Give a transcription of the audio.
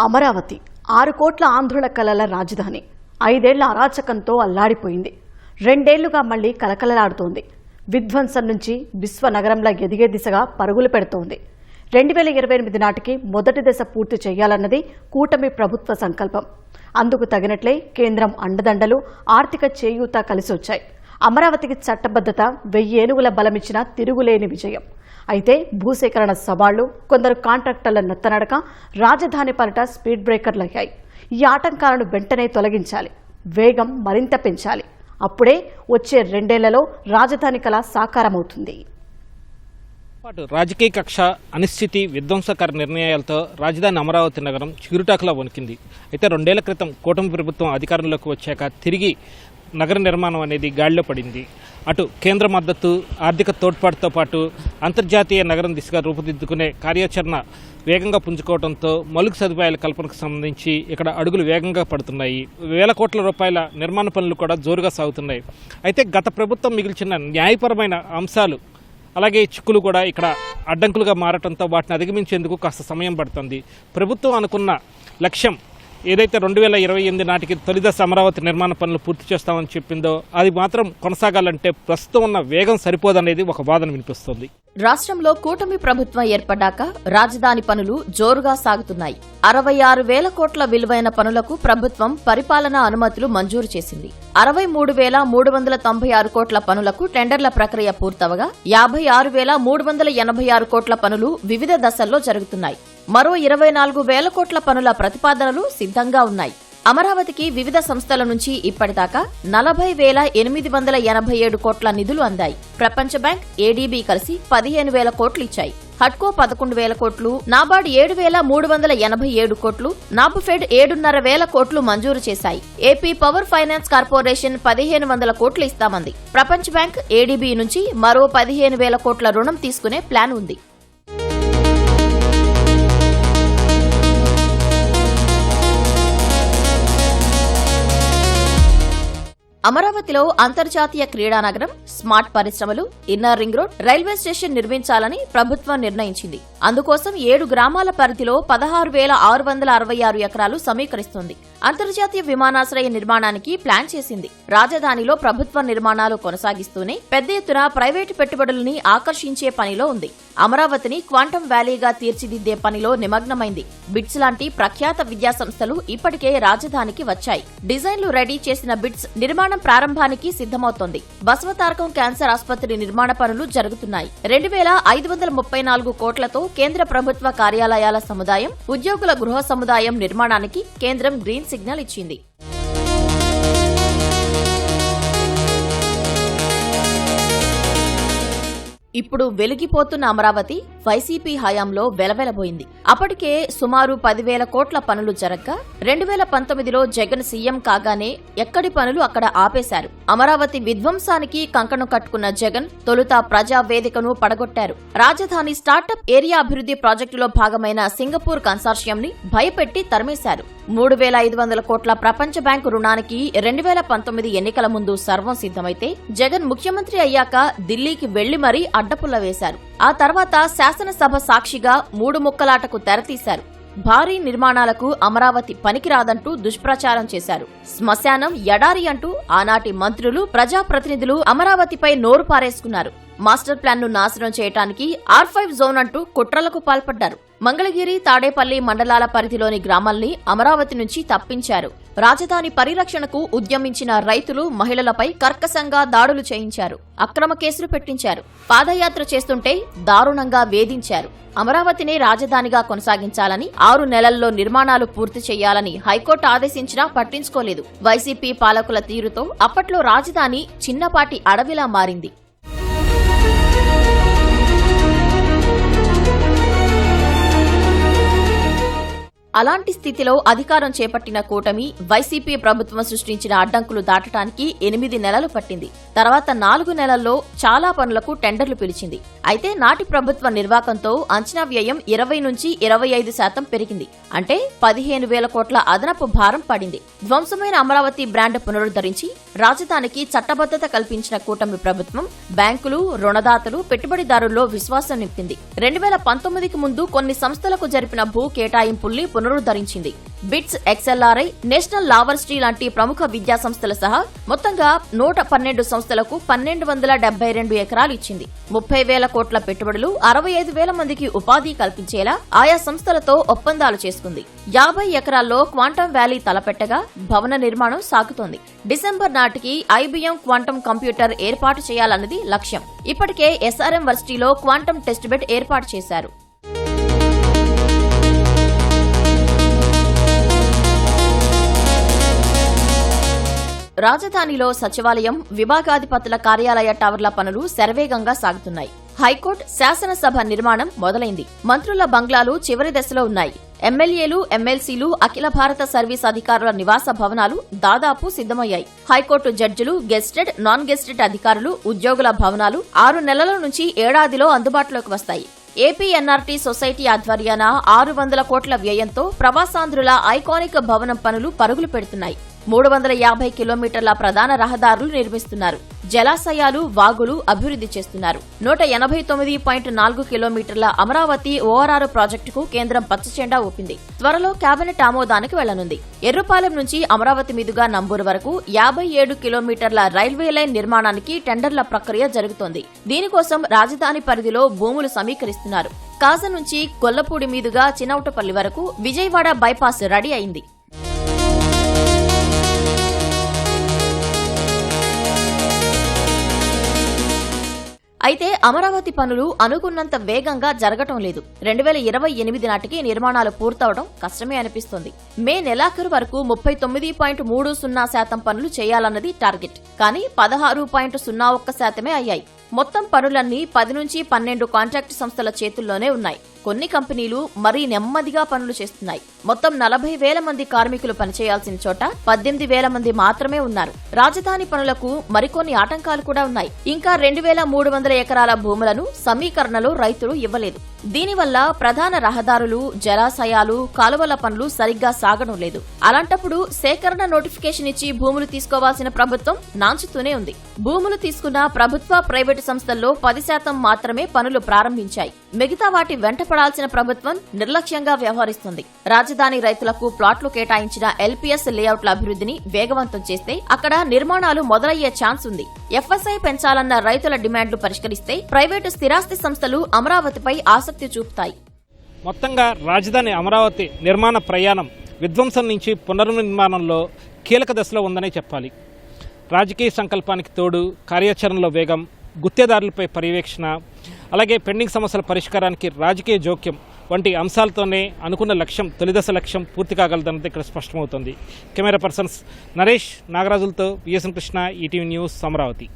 అమరావతి 6 కోట్ల ఆంధ్రుల కలల రాజధాని 5 ఏళ్ల అరాచకంతో అల్లాడిపోయింది. 2 ఏళ్లుగా మళ్లీ కలకలలాడుతోంది. విధ్వంసం నుంచి విశ్వనగరంలా ఎదిగే దిశగా పరుగులు పెడుతోంది. 2028 నాటికి మొదటి దశ పూర్తి చేయాలన్నది కూటమి ప్రభుత్వ సంకల్పం. అందుకు తగినట్లే కేంద్రం అండదండలు, ఆర్థిక చేయూత కలిసి వచ్చాయి. అమరావతికి చట్టబద్ధత 1000 ఏనుగుల బలమిచ్చిన తిరుగులేని విజయం. అయితే భూసేకరణ సవాళ్లు, కొందరు కాంట్రాక్టర్ల నత్తనడక రాజధాని పాలిట స్పీడ్ బ్రేకర్లయ్యాయి. ఈ ఆటంకాలను వెంటనే తొలగించాలి, వేగం మరింత పెంచాలి. అప్పుడే వచ్చే 2 ఏళ్లలో రాజధాని కళ సాకారమవుతుంది. రాజకీయ కక్ష, అనిశ్చితి, విధ్వంసకర నిర్ణయాలతో రాజధాని అమరావతి నగరం చిగురుటాకులా వణికింది. అయితే 2 ఏళ్ల క్రితం కూటమి ప్రభుత్వం అధికారంలోకి వచ్చాక తిరిగి నగర నిర్మాణం అనేది గాడిలో పడింది. అటు కేంద్ర మద్దతు, ఆర్థిక తోడ్పాటుతో పాటు అంతర్జాతీయ నగరం దిశగా రూపుదిద్దుకునే కార్యాచరణ వేగంగా పుంజుకోవడంతో మౌలిక సదుపాయాల కల్పనకు సంబంధించి ఇక్కడ అడుగులు వేగంగా పడుతున్నాయి. వేల కోట్ల రూపాయల నిర్మాణ పనులు కూడా జోరుగా సాగుతున్నాయి. అయితే గత ప్రభుత్వం మిగిల్చిన న్యాయపరమైన అంశాలు, అలాగే చిక్కులు కూడా ఇక్కడ అడ్డంకులుగా మారటంతో వాటిని అధిగమించేందుకు కాస్త సమయం పడుతుంది. ప్రభుత్వం అనుకున్న లక్ష్యం ఏదైతే 2028 నాటికి తొలిదశ అమరావతి నిర్మాణ పనులు పూర్తి చేస్తామని చెప్పిందో అది మాత్రం కొనసాగాలంటే ప్రస్తుతం ఉన్న వేగం సరిపోదనేది ఒక వాదన వినిపిస్తోంది. రాష్ట్రంలో కూటమి ప్రభుత్వం ఏర్పడ్డాక రాజధాని పనులు జోరుగా సాగుతున్నాయి. 66,000 కోట్ల విలువైన పనులకు ప్రభుత్వం పరిపాలనా అనుమతులు మంజూరు చేసింది. 63,396 కోట్ల పనులకు టెండర్ల ప్రక్రియ పూర్తవగా 56,386 కోట్ల పనులు వివిధ దశల్లో జరుగుతున్నాయి. మరో 24,000 కోట్ల పనుల ప్రతిపాదనలు సిద్ధంగా ఉన్నాయి. అమరావతికి వివిధ సంస్థల నుంచి ఇప్పటిదాకా 40,887 కోట్ల నిధులు అందాయి. ప్రపంచ బ్యాంక్, ఏడీబీ కలిసి 15,000 కోట్లు ఇచ్చాయి. హడ్కో 11,000 కోట్లు, నాబార్డ్ 7,387 కోట్లు, నాబుఫెడ్ 7,500 కోట్లు మంజూరు చేశాయి. ఏపీ పవర్ ఫైనాన్స్ కార్పొరేషన్ 1,500 కోట్లు ఇస్తామంది. ప్రపంచ బ్యాంక్, ఏడీబీ నుంచి మరో 15,000 కోట్ల రుణం తీసుకునే ప్లాన్ ఉంది. అమరావతిలో అంతర్జాతీయ క్రీడా నగరం, స్మార్ట్ పరిశ్రమలు, inner ring road, railway station నిర్మించాలని ప్రభుత్వం నిర్ణయించింది. అందుకోసం 7 గ్రామాల పరిధిలో 16,666 ఎకరాలు సమీకరిస్తుంది. అంతర్జాతీయ విమానాశ్రయ నిర్మాణానికి ప్లాన్ చేసింది. రాజధానిలో ప్రభుత్వ నిర్మాణాలు కొనసాగిస్తూనే పెద్ద ఎత్తున ప్రైవేటు పెట్టుబడుల్ని ఆకర్షించే పనిలో ఉంది. అమరావతిని క్వాంటం వ్యాలీగా తీర్చిదిద్దే పనిలో నిమగ్నమైంది. బిట్స్ లాంటి ప్రఖ్యాత విద్యా సంస్థలు ఇప్పటికే రాజధానికి వచ్చాయి. డిజైన్లు రెడీ చేసిన బిట్స్ నిర్మాణం ప్రారంభానికి సిద్ధమవుతోంది. బసవతారకం క్యాన్సర్ ఆసుపత్రి నిర్మాణ పనులు జరుగుతున్నాయి. 2,534 కోట్లతో కేంద్ర ప్రభుత్వ కార్యాలయాల సముదాయం, ఉద్యోగుల గృహ సముదాయం నిర్మాణానికి కేంద్రం గ్రీన్ సిగ్నల్ ఇచ్చింది. ఇప్పుడు వెలిగిపోతున్న అమరావతి వైసీపీ హయాంలో వెలవెలబోయింది. అప్పటికే సుమారు 10,000 కోట్ల పనులు జరగ్గా 2019లో జగన్ సీఎం కాగానే ఎక్కడి పనులు అక్కడ ఆపేశారు. అమరావతి విధ్వంసానికి కంకణం కట్టుకున్న జగన్ తొలుత ప్రజా వేదికను పడగొట్టారు. రాజధాని స్టార్టప్ ఏరియా అభివృద్ధి ప్రాజెక్టులో భాగమైన సింగపూర్ కన్సార్షియంని భయపెట్టి తరిమేశారు. 3,500 కోట్ల ప్రపంచ బ్యాంకు రుణానికి 2019 ఎన్నికల ముందు సర్వం సిద్ధమైతే జగన్ ముఖ్యమంత్రి అయ్యాక ఢిల్లీకి వెళ్లి మరీ అడ్డపుల్ల వేశారు. ఆ తర్వాత శాసనసభ సాక్షిగా 3 ముక్కలాటకు తెరతీశారు. భారీ నిర్మాణాలకు అమరావతి పనికిరాదంటూ దుష్ప్రచారం చేశారు. శ్మశానం, ఎడారి అంటూ ఆనాటి మంత్రులు, ప్రజాప్రతినిధులు అమరావతిపై నోరు పారేసుకున్నారు. మాస్టర్ ప్లాన్ ను నాశనం చేయడానికి R5 జోన్ అంటూ కుట్రలకు పాల్పడ్డారు. మంగళగిరి, తాడేపల్లి మండలాల పరిధిలోని గ్రామాల్ని అమరావతి నుంచి తప్పించారు. రాజధాని పరిరక్షణకు ఉద్యమించిన రైతులు, మహిళలపై కర్కశంగా దాడులు చేయించారు. అక్రమ కేసులు పెట్టించారు. పాదయాత్ర చేస్తుంటే దారుణంగా వేధించారు. అమరావతిని రాజధానిగా కొనసాగించాలని 6 నెలల్లో నిర్మాణాలు పూర్తి చేయాలని హైకోర్టు ఆదేశించినా పట్టించుకోలేదు. వైసీపీ పాలకుల తీరుతో అప్పట్లో రాజధాని చిన్నపాటి అడవిలా మారింది. అలాంటి స్థితిలో అధికారం చేపట్టిన కూటమి వైసీపీ ప్రభుత్వం సృష్టించిన అడ్డంకులు దాటడానికి 8 నెలలు పట్టింది. తర్వాత 4 నెలల్లో చాలా పనులకు టెండర్లు పిలిచింది. అయితే నాటి ప్రభుత్వ నిర్వాకంతో అంచనా వ్యయం 20 నుంచి 25% పెరిగింది. అంటే 15,000 కోట్ల అదనపు భారం పడింది. ధ్వంసమైన అమరావతి బ్రాండ్ పునరుద్ధరించి రాజధానికి చట్టబద్ధత కల్పించిన కూటమి ప్రభుత్వం బ్యాంకులు, రుణదాతలు, పెట్టుబడిదారుల్లో విశ్వాసం నింపింది. 2019కి ముందు కొన్ని సంస్థలకు జరిపిన భూ కేటాయింపుల్ని పునరుద్ధరించింది. బిట్స్, XLRI, నేషనల్ లావర్సిటీ లాంటి ప్రముఖ విద్యా సంస్థల సహా మొత్తంగా 112 సంస్థలకు 1272 ఎకరాలు ఇచ్చింది. 30,000 కోట్ల పెట్టుబడులు, 65,000 మందికి ఉపాధి కల్పించేలా ఆయా సంస్థలతో ఒప్పందాలు చేసుకుంది. 50 ఎకరాల్లో క్వాంటమ్ వ్యాలీ తలపెట్టగా భవన నిర్మాణం సాగుతోంది. డిసెంబర్ నాటికి IBM క్వాంటమ్ కంప్యూటర్ ఏర్పాటు చేయాలన్నది లక్ష్యం. ఇప్పటికే SRM వర్సిటీలో క్వాంటమ్ టెస్ట్ బెడ్ ఏర్పాటు చేశారు. రాజధానిలో సచివాలయం, విభాగాధిపతుల కార్యాలయ టవర్ల పనులు శరవేగంగా సాగుతున్నాయి. హైకోర్టు, శాసనసభ నిర్మాణం మొదలైంది. మంత్రుల బంగ్లాలు చివరి దశలో ఉన్నాయి. ఎమ్మెల్యేలు, ఎమ్మెల్సీలు, అఖిల భారత సర్వీస్ అధికారుల నివాస భవనాలు దాదాపు సిద్ధమయ్యాయి. హైకోర్టు జడ్జిలు, గెస్టెడ్, నాన్ గెస్టెడ్ అధికారులు, ఉద్యోగుల భవనాలు 6 నెలల నుంచి ఏడాదిలో అందుబాటులోకి వస్తాయి. ఏపీ-NRT సొసైటీ ఆధ్వర్యాన 600 కోట్ల వ్యయంతో ప్రవాసాంధ్రుల ఐకానిక్ భవనం పనులు పరుగులు పెడుతున్నాయి. 350 కిలోమీటర్ల ప్రధాన రహదారులు నిర్మిస్తున్నారు. జలాశయాలు, వాగులు అభివృద్ధి చేస్తున్నారు. 189.4 కిలోమీటర్ల అమరావతి ORR ప్రాజెక్టుకు కేంద్రం పచ్చజెండా ఊపింది. త్వరలో కేబినెట్ ఆమోదానికి వెళ్లనుంది. ఎర్రుపాలెం నుంచి అమరావతి మీదుగా నంబూరు వరకు 57 కిలోమీటర్ల రైల్వే లైన్ నిర్మాణానికి టెండర్ల ప్రక్రియ జరుగుతోంది. దీనికోసం రాజధాని పరిధిలో భూములు సమీకరిస్తున్నారు. కాజ నుంచి గొల్లపూడి మీదుగా చినౌటపల్లి వరకు విజయవాడ బైపాస్ రెడీ అయింది. అయితే అమరావతి పనులు అనుకున్నంత వేగంగా జరగటం లేదు. 2028 నాటికి నిర్మాణాలు పూర్తవడం కష్టమే అనిపిస్తోంది. మే నెలాఖరు వరకు 39.30% పనులు చేయాలన్నది టార్గెట్. కానీ 16.01% అయ్యాయి. మొత్తం పనులన్నీ 10 నుంచి 12 కాంట్రాక్టు సంస్థల చేతుల్లోనే ఉన్నాయి. కొన్ని కంపెనీలు మరీ నెమ్మదిగా పనులు చేస్తున్నాయి. మొత్తం 40,000 మంది కార్మికులు పనిచేయాల్సిన చోట 18,000 మంది మాత్రమే ఉన్నారు. రాజధాని పనులకు మరికొన్ని ఆటంకాలు కూడా ఉన్నాయి. ఇంకా 2,300 ఎకరాల భూములను సమీకరణలో రైతులు ఇవ్వలేదు. దీనివల్ల ప్రధాన రహదారులు, జలాశయాలు, కాలువల పనులు సరిగ్గా సాగడం లేదు. అలాంటప్పుడు సేకరణ నోటిఫికేషన్ ఇచ్చి భూములు తీసుకోవాల్సిన ప్రభుత్వం నాంచుతూనే ఉంది. భూములు తీసుకున్న ప్రభుత్వ, ప్రైవేటు సంస్థల్లో 10% మాత్రమే పనులు ప్రారంభించాయి. మిగతా వాటి వెంట పడాల్సిన ప్రభుత్వం నిర్లక్ష్యంగా వ్యవహరిస్తుంది. రాజధాని రైతులకు ప్లాట్లు కేటాయించిన LPS లేఅవుట్ల అభివృద్ధిని వేగవంతం చేస్తే అక్కడ నిర్మాణాలు మొదలయ్యే ఛాన్స్ ఉంది. FSI పెంచాలన్న రైతుల డిమాండ్లు పరిష్కరిస్తే ప్రైవేటు స్థిరాస్తి సంస్థలు అమరావతిపై ఆసక్తి చూపుతాయి. మొత్తంగా రాజధాని అమరావతి నిర్మాణ ప్రయాణం విధ్వంసం నుంచి పునర్నిర్మాణంలో కీలక దశలో ఉందనే చెప్పాలి. రాజకీయ సంకల్పానికి తోడు కార్యాచరణలో వేగం, గుత్తేదారులపై పర్యవేక్షణ, అలాగే పెండింగ్ సమస్యల పరిష్కారానికి రాజకీయ జోక్యం వంటి అంశాలతోనే అనుకున్న లక్ష్యం, తొలిదశ లక్ష్యం పూర్తి కాగలదన్నది ఇక్కడ స్పష్టమవుతుంది. కెమెరా పర్సన్స్ నరేష్, నాగరాజులతో VSN Krishna, ETV news, Amaravati.